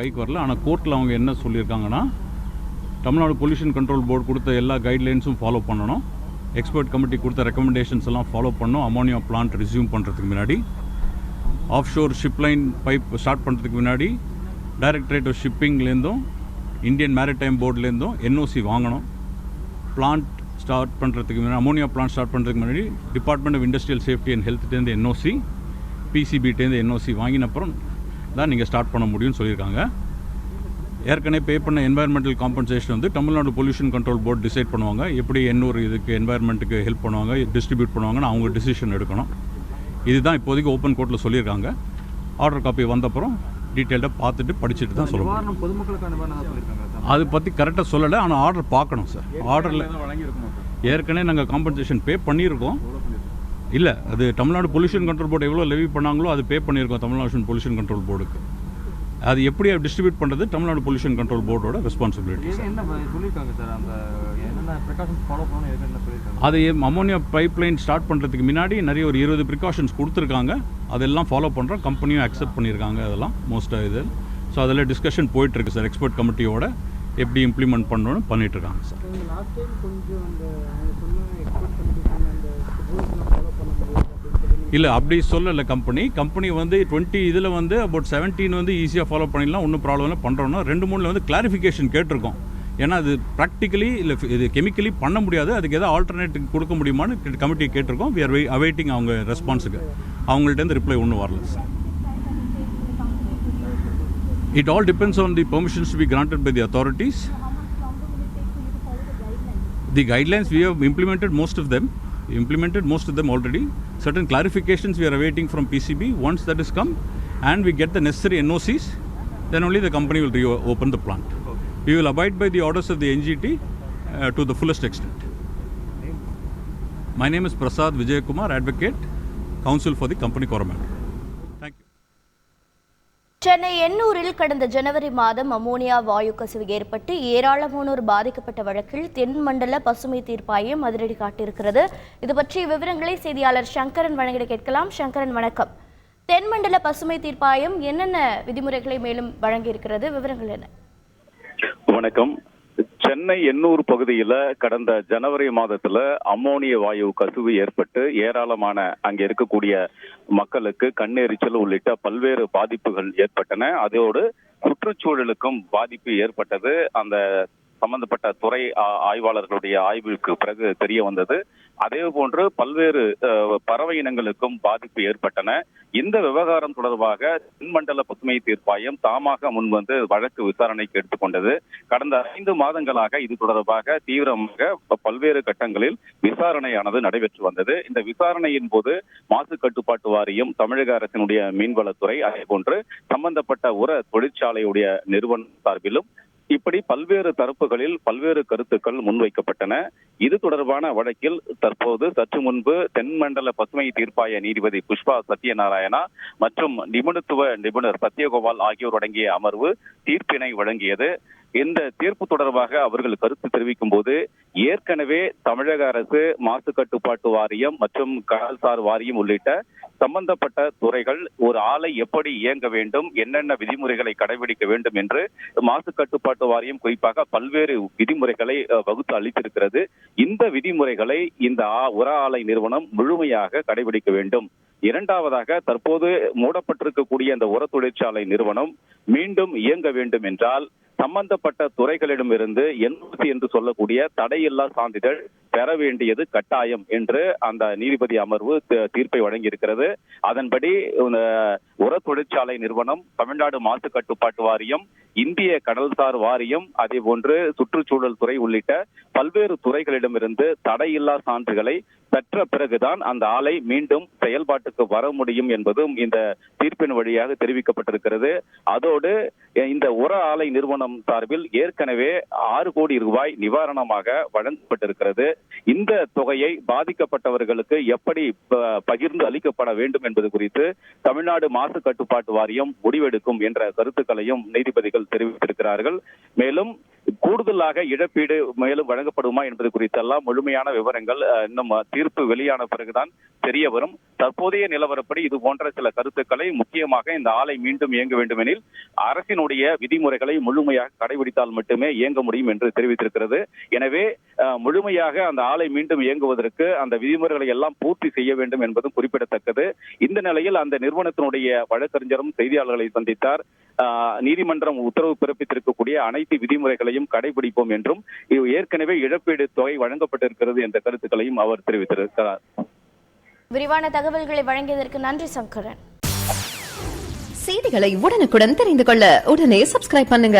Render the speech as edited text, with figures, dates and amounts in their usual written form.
கைக்கு வரல. ஆனால் கோர்ட்டில் அவங்க என்ன சொல்லியிருக்காங்கன்னா, தமிழ்நாடு பொல்யூஷன் கண்ட்ரோல் போர்டு கொடுத்த எல்லா கைட்லைன்ஸும் ஃபாலோ பண்ணணும், எக்ஸ்பர்ட் கமிட்டி கொடுத்த ரெக்கமெண்டேஷன்ஸ் எல்லாம் ஃபாலோ பண்ணணும். அமோனியா பிளான்ட் ரெஸ்யூம் பண்ணுறதுக்கு முன்னாடி, offshore ship line pipe start பண்ணுறதுக்கு முன்னாடி டைரக்டரேட் ஆஃப் ஷிப்பிங்லேருந்தும் இந்தியன் மேரிடைம் போர்ட்லேருந்தும் என்ஓசி வாங்கணும். பிளான்ட் ஸ்டார்ட் பண்ணுறதுக்கு முன்னாடி, அமோனியா பிளான்ட் ஸ்டார்ட் பண்ணுறதுக்கு முன்னாடி department of industrial safety and ஹெல்த்லேருந்து என்ஓசி, பிசிபிட்டேருந்து என்ஓசி வாங்கின அப்புறம் தான் நீங்கள் ஸ்டார்ட் பண்ண முடியும்னு சொல்லியிருக்காங்க. ஏற்கனவே பே பண்ண என்வாயர்மெண்டல் காம்பன்சேஷன் வந்து Tamil Nadu pollution control board decide பண்ணுவாங்க. எப்படி இன்னொரு இதுக்கு என்வாயர்மெண்ட்டுக்கு ஹெல்ப் பண்ணுவாங்க, டிஸ்ட்ரிபியூட் பண்ணுவாங்கன்னு அவங்க டிசிஷன் எடுக்கணும். இதுதான் இப்போதைக்கு ஓப்பன் கோர்ட்டில் சொல்லியிருக்காங்க. ஆர்டர் காப்பி வந்தப்புறம் டீட்டெயில்டாக பார்த்துட்டு படிச்சுட்டு தான் சொல்லணும். அதை பற்றி கரெக்டாக சொல்லலை, ஆனால் ஆர்டர் பார்க்கணும் சார். ஆர்டரில் ஏற்கனவே நாங்கள் காம்பன்சேஷன் பே பண்ணியிருக்கோம். இல்லை, அது தமிழ்நாடு பொல்யூஷன் கண்ட்ரோல் போர்டு எவ்வளோ லெவி பண்ணாங்களோ அது பே பண்ணியிருக்கோம் தமிழ்நாடு பொல்யூஷன் கண்ட்ரோல் போர்டுக்கு. அது எப்படி டிஸ்ட்ரிபியூட் பண்ணுறது தமிழ்நாடு பொல்யூஷன் கண்ட்ரோல் போர்டோட ரெஸ்பான்சிபிலிட்டி. அது அமோனியா பைப்லைன் ஸ்டார்ட் பண்ணுறதுக்கு முன்னாடி நிறைய ஒரு 20 ப்ரிகாஷன்ஸ் கொடுத்துருக்காங்க. அதெல்லாம் ஃபாலோ பண்ணுறோம். கம்பெனியும் அக்செப்ட் பண்ணியிருக்காங்க அதெல்லாம் மோஸ்ட்டாக இது. ஸோ அதில் டிஸ்கஷன் போயிட்டுருக்கு சார். எக்ஸ்பர்ட் கமிட்டியோட எப்படி இம்ப்ளிமெண்ட் பண்ணணும்னு பண்ணிகிட்ருக்காங்க சார். இல்லை, அப்படி சொல்லலை. கம்பெனி வந்து 20 இதில் வந்து அபவுட் 17 வந்து ஈஸியாக ஃபாலோ பண்ணிடலாம், ஒன்றும் ப்ராப்ளம் இல்லை. பண்ணுறோன்னா 2-3 வந்து கிளாரிஃபிகேஷன் கேட்டிருக்கோம். ஏன்னா அது ப்ராக்டிக்கலி இல்லை, இது கெமிக்கலி பண்ண முடியாது, அதுக்கு எதாவது ஆல்டர்னேட்டிவ் கொடுக்க முடியுமான்னு கமிட்டி கேட்டிருக்கோம். வி ஆர் அவைட்டிங் அவங்க ரெஸ்பான்ஸுக்கு. அவங்கள்ட்டேருந்து ரிப்ளை ஒன்றும் வரல sir. It all depends on the permissions to be granted by the authorities. The guidelines, we have implemented most of them already. Certain clarifications we are awaiting from PCB. Once that is come and we get the necessary NOCs, then only the company will reopen the plant. We will abide by the orders of the NGT to the fullest extent. My name is Prasad Vijayakumar, advocate, counsel for the company Coromandel. Thank you. Chennai எண்ணூரில் கடந்த ஜனவரி மாதம் ammonia வாயு கசிவு ஏற்பட்டு ஏராளமானோர் பாதிக்கப்பட்ட வழக்கில் தென்மண்டல பசுமை தீர்ப்பாயம் அதிரடி காட்டியிருக்கிறது. இது பற்றிய விவரங்களை செய்தியாளர் சங்கரன் வழங்கிட கேட்கலாம். சங்கரன், வணக்கம். தென்மண்டல பசுமை தீர்ப்பாயம் என்னென்ன விதிமுறைகளை மேலும் வழங்கியிருக்கிறது, விவரங்கள் என்ன? வணக்கம். சென்னை எண்ணூர் பகுதியில கடந்த ஜனவரி மாதத்துல அமோனிய வாயு கசிவு ஏற்பட்டு ஏராளமான அங்க இருக்கக்கூடிய மக்களுக்கு கண்ணெரிச்சல் உள்ளிட்ட பல்வேறு பாதிப்புகள் ஏற்பட்டன. அதோடு சுற்றுச்சூழலுக்கும் பாதிப்பு ஏற்பட்டது. அந்த சம்பந்தப்பட்ட துறை ஆய்வாளர்களுடைய ஆய்வுக்கு பிறகு தெரிய வந்தது. அதே போன்று பல்வேறு பறவை இனங்களுக்கும் பாதிப்பு ஏற்பட்டன. இந்த விவகாரம் தொடர்பாக தென்மண்டல பசுமை தீர்ப்பாயம் தாமாக முன்வந்து வழக்கு விசாரணைக்கு எடுத்துக்கொண்டது. கடந்த 5 மாதங்களாக இது தொடர்பாக தீவிரமாக பல்வேறு கட்டங்களில் விசாரணையானது நடைபெற்று வந்தது. இந்த விசாரணையின் போது மாசு கட்டுப்பாட்டு வாரியம், தமிழக அரசினுடைய மீன்வளத்துறை, அதே போன்று சம்பந்தப்பட்ட உர தொழிற்சாலையுடைய நிறுவனம் சார்பிலும் இப்படி பல்வேறு தரப்புகளில் பல்வேறு கருத்துக்கள் முன்வைக்கப்பட்டன. இது தொடர்பான வழக்கில் தற்போது சற்று முன்பு தென்மண்டல பசுமை தீர்ப்பாய நீதிபதி புஷ்பா சத்யநாராயணா மற்றும் நிபுணத்துவ நிபுணர் சத்யகோபால் ஆகியோர் அடங்கிய அமர்வு தீர்ப்பினை வழங்கியது. இந்த தீர்ப்பு தொடர்பாக அவர்கள் கருத்து தெரிவிக்கும் போது, ஏற்கனவே தமிழக அரசு மாசு கட்டுப்பாட்டு வாரியம் மற்றும் கடல்சார் வாரியம் உள்ளிட்ட சம்பந்தப்பட்ட துறைகள் ஒரு ஆலை எப்படி இயங்க வேண்டும், என்னென்ன விதிமுறைகளை கடைபிடிக்க வேண்டும் என்று மாசு கட்டுப்பாட்டு வாரியம் குறிப்பாக பல்வேறு விதிமுறைகளை வகுத்து அளித்திருக்கிறது. இந்த விதிமுறைகளை இந்த உர ஆலை நிறுவனம் முழுமையாக கடைபிடிக்க வேண்டும். இரண்டாவதாக, தற்போது மூடப்பட்டிருக்கக்கூடிய இந்த உர தொழிற்சாலை நிறுவனம் மீண்டும் இயங்க வேண்டும் என்றால் சம்பந்தப்பட்ட துறைகளிடமிருந்து NOC என்று சொல்லக்கூடிய தடையில்லா சான்றிதழ் பெற வேண்டியது கட்டாயம் என்று அந்த நீதிபதி அமர்வு தீர்ப்பை வழங்கியிருக்கிறது. அதன்படி உர தொழிற்சாலை நிறுவனம், தமிழ்நாடு மாசு கட்டுப்பாட்டு வாரியம், இந்திய கடல்சார் வாரியம், அதே போன்று சுற்றுச்சூழல் துறை உள்ளிட்ட பல்வேறு துறைகளிடமிருந்து தடையில்லா சான்றுகளை பெற்ற பிறகுதான் அந்த ஆலை மீண்டும் செயல்பாட்டுக்கு வர முடியும் என்பதும் இந்த தீர்ப்பின் வழியாக தெரிவிக்கப்பட்டிருக்கிறது. அதோடு இந்த உர ஆலை நிறுவனம் சார்பில் ஏற்கனவே 6 கோடி ரூபாய் நிவாரணமாக வழங்கப்பட்டிருக்கிறது. இந்த தொகையை பாதிக்கப்பட்டவர்களுக்கு எப்படி பகிர்ந்து அளிக்கப்பட வேண்டும் என்பது குறித்து தமிழ்நாடு மாசு கட்டுப்பாட்டு வாரியம் முடிவெடுக்கும் என்ற கருத்துக்களையும் நீதிபதிகள் தெரிவித்திருக்கிறார்கள். மேலும் கூடுதலாக இழப்பீடு மேலும் வழங்கப்படுமா என்பது குறித்தெல்லாம் முழுமையான விவரங்கள் இன்னும் தீர்ப்பு வெளியான பிறகுதான் தெரிய வரும். தற்போதைய நிலவரப்படி இது போன்ற சில கருத்துக்களை, முக்கியமாக இந்த ஆலை மீண்டும் இயங்க வேண்டுமெனில் அரசினுடைய விதிமுறைகளை முழுமையாக கடைபிடித்தால் மட்டுமே இயங்க முடியும் என்று தெரிவித்திருக்கிறது. எனவே முழுமையாக அந்த ஆலை மீண்டும் இயங்குவதற்கு அந்த விதிமுறைகளை எல்லாம் பூர்த்தி செய்ய வேண்டும் என்பதும் குறிப்பிடத்தக்கது. இந்த நிலையில் அந்த நிறுவனத்தினுடைய வழக்கறிஞரும் செய்தியாளர்களை சந்தித்தார். நீதிமன்றம் உத்தரவு பிறப்பித்திருக்கக்கூடிய அனைத்து விதிமுறைகளையும் கடைபிடிப்போம் என்றும் ஏற்கனவே இழப்பீடு தொகை வழங்கப்பட்டிருக்கிறது என்ற கருத்துக்களையும் அவர் தெரிவித்திருக்கிறார். விரிவான தகவல்களை வழங்கியதற்கு நன்றி சங்கரன். செய்திகளை உடனுக்குடன் தெரிந்து கொள்ள உடனே சப்ஸ்கிரைப் பண்ணுங்க.